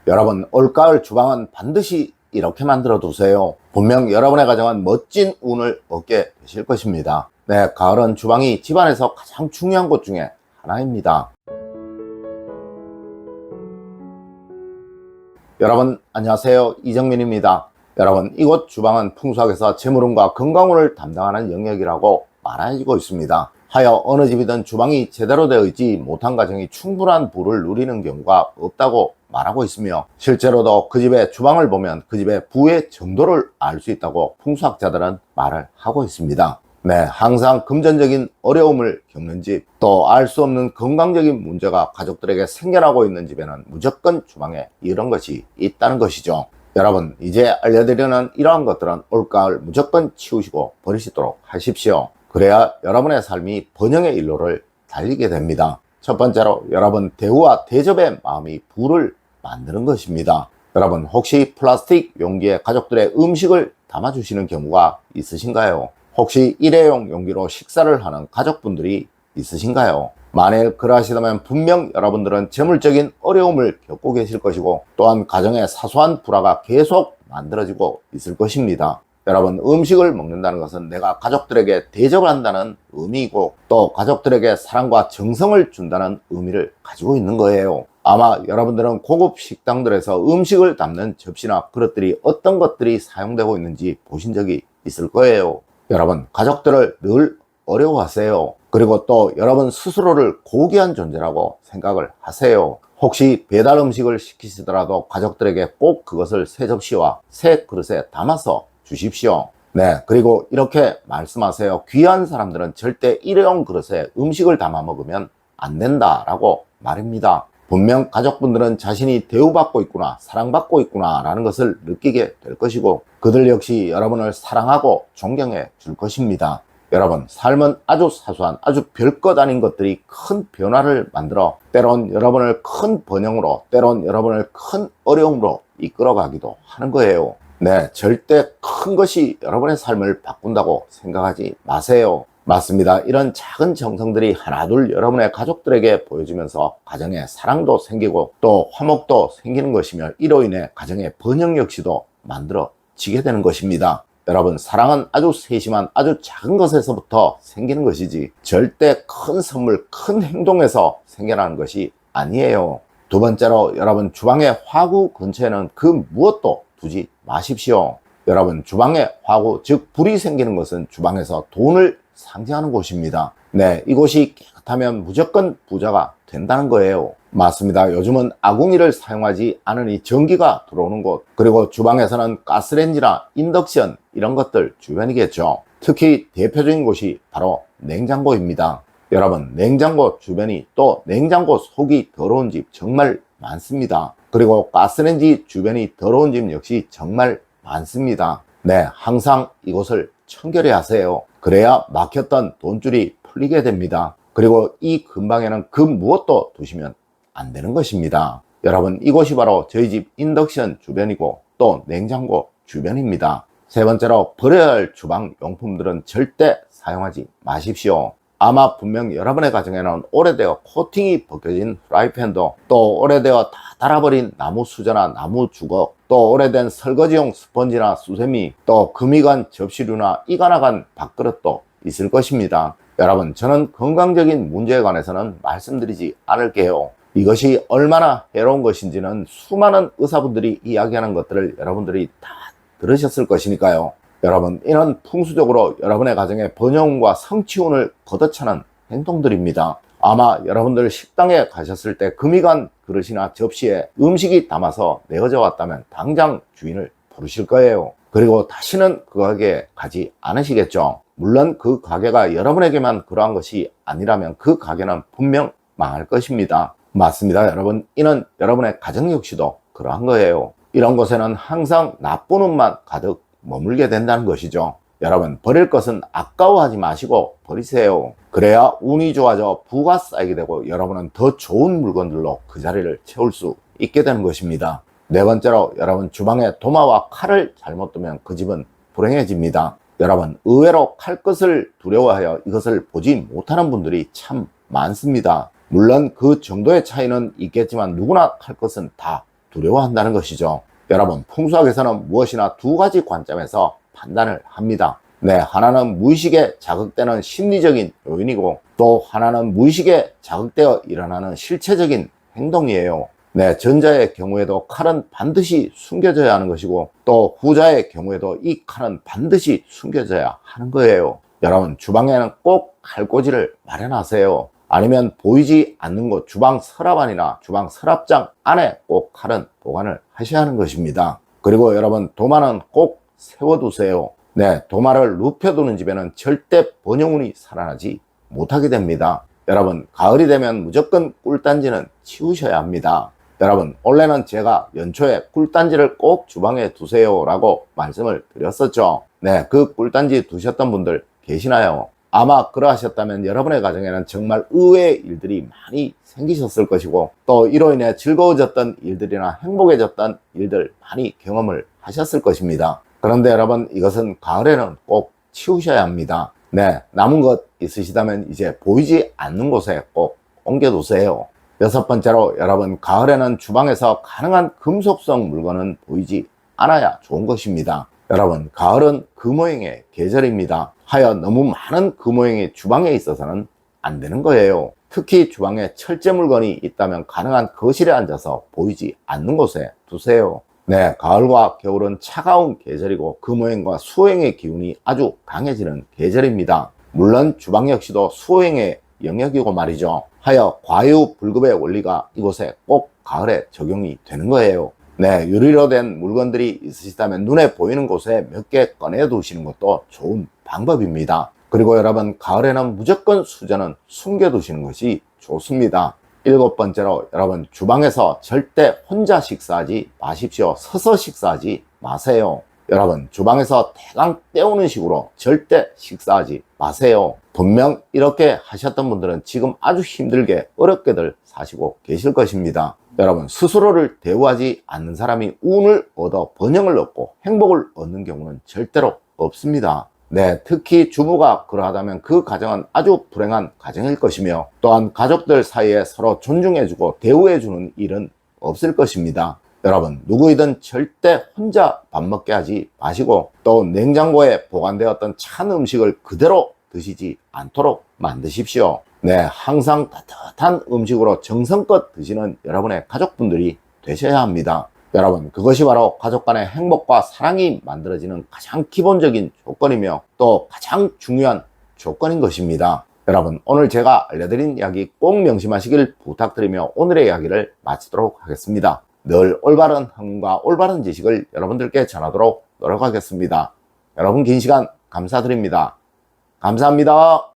여러분, 올가을 주방은 반드시 이렇게 만들어 두세요. 분명 여러분의 가정은 멋진 운을 얻게 되실 것입니다. 네, 가을은 주방이 집안에서 가장 중요한 곳 중에 하나입니다. 여러분 안녕하세요, 이정민입니다. 여러분, 이곳 주방은 풍수학에서 재물운과 건강운을 담당하는 영역이라고 말해지고 있습니다. 하여 어느 집이든 주방이 제대로 되어 있지 못한 가정이 충분한 부를 누리는 경우가 없다고 말하고 있으며, 실제로도 그 집의 주방을 보면 그 집의 부의 정도를 알 수 있다고 풍수학자들은 말을 하고 있습니다. 네, 항상 금전적인 어려움을 겪는 집, 또 알 수 없는 건강적인 문제가 가족들에게 생겨나고 있는 집에는 무조건 주방에 이런 것이 있다는 것이죠. 여러분, 이제 알려드리는 이러한 것들은 올가을 무조건 치우시고 버리시도록 하십시오. 그래야 여러분의 삶이 번영의 일로를 달리게 됩니다. 첫 번째로, 여러분 대우와 대접의 마음이 부를 만드는 것입니다. 여러분, 혹시 플라스틱 용기에 가족들의 음식을 담아주시는 경우가 있으신가요? 혹시 일회용 용기로 식사를 하는 가족분들이 있으신가요? 만일 그러하시다면 분명 여러분들은 재물적인 어려움을 겪고 계실 것이고, 또한 가정에 사소한 불화가 계속 만들어지고 있을 것입니다. 여러분, 음식을 먹는다는 것은 내가 가족들에게 대접을 한다는 의미이고, 또 가족들에게 사랑과 정성을 준다는 의미를 가지고 있는 거예요. 아마 여러분들은 고급 식당들에서 음식을 담는 접시나 그릇들이 어떤 것들이 사용되고 있는지 보신 적이 있을 거예요. 여러분, 가족들을 늘 어려워하세요. 그리고 또 여러분 스스로를 고귀한 존재라고 생각을 하세요. 혹시 배달 음식을 시키시더라도 가족들에게 꼭 그것을 새 접시와 새 그릇에 담아서 주십시오. 네, 그리고 이렇게 말씀하세요. 귀한 사람들은 절대 일회용 그릇에 음식을 담아 먹으면 안 된다라고 말입니다. 분명 가족분들은 자신이 대우받고 있구나, 사랑받고 있구나 라는 것을 느끼게 될 것이고, 그들 역시 여러분을 사랑하고 존경해 줄 것입니다. 여러분, 삶은 아주 사소한 아주 별것 아닌 것들이 큰 변화를 만들어 때론 여러분을 큰 번영으로, 때론 여러분을 큰 어려움으로 이끌어가기도 하는 거예요. 네, 절대 큰 것이 여러분의 삶을 바꾼다고 생각하지 마세요. 맞습니다. 이런 작은 정성들이 하나둘 여러분의 가족들에게 보여지면서 가정에 사랑도 생기고 또 화목도 생기는 것이며, 이로 인해 가정의 번영 역시도 만들어지게 되는 것입니다. 여러분, 사랑은 아주 세심한 아주 작은 것에서부터 생기는 것이지 절대 큰 선물, 큰 행동에서 생겨나는 것이 아니에요. 두 번째로, 여러분 주방의 화구 근처에는 그 무엇도 두지 마십시오. 여러분, 주방에 화구, 즉 불이 생기는 것은 주방에서 돈을 상징하는 곳입니다. 네, 이곳이 깨끗하면 무조건 부자가 된다는 거예요. 맞습니다. 요즘은 아궁이를 사용하지 않으니 전기가 들어오는 곳, 그리고 주방에서는 가스레인지나 인덕션 이런 것들 주변이겠죠. 특히 대표적인 곳이 바로 냉장고입니다. 여러분, 냉장고 주변이, 또 냉장고 속이 더러운 집 정말 많습니다. 그리고 가스레인지 주변이 더러운 집 역시 정말 많습니다. 네, 항상 이곳을 청결히 하세요. 그래야 막혔던 돈줄이 풀리게 됩니다. 그리고 이 근방에는 그 무엇도 두시면 안 되는 것입니다. 여러분, 이곳이 바로 저희 집 인덕션 주변이고 또 냉장고 주변입니다. 세 번째로, 버려야 할 주방 용품들은 절대 사용하지 마십시오. 아마 분명 여러분의 가정에는 오래되어 코팅이 벗겨진 프라이팬도, 또 오래되어 다 닳아버린 나무 수저나 나무 주걱, 또 오래된 설거지용 스펀지나 수세미, 또 금이 간 접시류나 이가 나간 밥그릇도 있을 것입니다. 여러분, 저는 건강적인 문제에 관해서는 말씀드리지 않을게요. 이것이 얼마나 해로운 것인지는 수많은 의사분들이 이야기하는 것들을 여러분들이 다 들으셨을 것이니까요. 여러분, 이는 풍수적으로 여러분의 가정의 번영과 성취운을 걷어차는 행동들입니다. 아마 여러분들 식당에 가셨을 때 금이 간 그릇이나 접시에 음식이 담아서 내어져 왔다면 당장 주인을 부르실 거예요. 그리고 다시는 그 가게에 가지 않으시겠죠. 물론 그 가게가 여러분에게만 그러한 것이 아니라면 그 가게는 분명 망할 것입니다. 맞습니다. 여러분, 이는 여러분의 가정 역시도 그러한 거예요. 이런 곳에는 항상 나쁜 운만 가득 머물게 된다는 것이죠. 여러분, 버릴 것은 아까워하지 마시고 버리세요. 그래야 운이 좋아져 부가 쌓이게 되고 여러분은 더 좋은 물건들로 그 자리를 채울 수 있게 되는 것입니다. 네 번째로, 여러분 주방에 도마와 칼을 잘못 두면 그 집은 불행해집니다. 여러분, 의외로 칼끝을 두려워하여 이것을 보지 못하는 분들이 참 많습니다. 물론 그 정도의 차이는 있겠지만 누구나 칼끝은 다 두려워한다는 것이죠. 여러분, 풍수학에서는 무엇이나 두 가지 관점에서 판단을 합니다. 네, 하나는 무의식에 자극되는 심리적인 요인이고, 또 하나는 무의식에 자극되어 일어나는 실체적인 행동이에요. 네, 전자의 경우에도 칼은 반드시 숨겨져야 하는 것이고, 또 후자의 경우에도 이 칼은 반드시 숨겨져야 하는 거예요. 여러분, 주방에는 꼭 칼꽂이를 마련하세요. 아니면 보이지 않는 곳 주방 서랍 안이나 주방 서랍장 안에 꼭 칼은 보관을 하셔야 하는 것입니다. 그리고 여러분, 도마는 꼭 세워두세요. 네, 도마를 눕혀두는 집에는 절대 번영운이 살아나지 못하게 됩니다. 여러분, 가을이 되면 무조건 꿀단지는 치우셔야 합니다. 여러분, 원래는 제가 연초에 꿀단지를 꼭 주방에 두세요 라고 말씀을 드렸었죠. 네, 그 꿀단지 두셨던 분들 계시나요? 아마 그러하셨다면 여러분의 가정에는 정말 의외의 일들이 많이 생기셨을 것이고, 또 이로 인해 즐거워졌던 일들이나 행복해졌던 일들 많이 경험을 하셨을 것입니다. 그런데 여러분, 이것은 가을에는 꼭 치우셔야 합니다. 네, 남은 것 있으시다면 이제 보이지 않는 곳에 꼭 옮겨두세요. 여섯 번째로, 여러분, 가을에는 주방에서 가능한 금속성 물건은 보이지 않아야 좋은 것입니다. 여러분, 가을은 금오행의 계절입니다. 하여 너무 많은 금오행이 주방에 있어서는 안 되는 거예요. 특히 주방에 철제 물건이 있다면 가능한 거실에 앉아서 보이지 않는 곳에 두세요. 네, 가을과 겨울은 차가운 계절이고 금오행과 수오행의 기운이 아주 강해지는 계절입니다. 물론 주방 역시도 수오행의 영역이고 말이죠. 하여 과유불급의 원리가 이곳에 꼭 가을에 적용이 되는 거예요. 네, 유리로 된 물건들이 있으시다면 눈에 보이는 곳에 몇 개 꺼내 두시는 것도 좋은 방법입니다. 그리고 여러분, 가을에는 무조건 수저는 숨겨 두시는 것이 좋습니다. 일곱 번째로, 여러분, 주방에서 절대 혼자 식사하지 마십시오. 서서 식사하지 마세요. 여러분, 주방에서 대강 때우는 식으로 절대 식사하지 마세요. 분명 이렇게 하셨던 분들은 지금 아주 힘들게 어렵게들 사시고 계실 것입니다. 여러분, 스스로를 대우하지 않는 사람이 운을 얻어 번영을 얻고 행복을 얻는 경우는 절대로 없습니다. 네, 특히 주부가 그러하다면 그 가정은 아주 불행한 가정일 것이며, 또한 가족들 사이에 서로 존중해주고 대우해주는 일은 없을 것입니다. 여러분, 누구이든 절대 혼자 밥 먹게 하지 마시고, 또 냉장고에 보관되었던 찬 음식을 그대로 드시지 않도록 만드십시오. 네, 항상 따뜻한 음식으로 정성껏 드시는 여러분의 가족분들이 되셔야 합니다. 여러분, 그것이 바로 가족 간의 행복과 사랑이 만들어지는 가장 기본적인 조건이며 또 가장 중요한 조건인 것입니다. 여러분, 오늘 제가 알려드린 이야기 꼭 명심하시길 부탁드리며 오늘의 이야기를 마치도록 하겠습니다. 늘 올바른 행동과 올바른 지식을 여러분들께 전하도록 노력하겠습니다. 여러분, 긴 시간 감사드립니다. 감사합니다.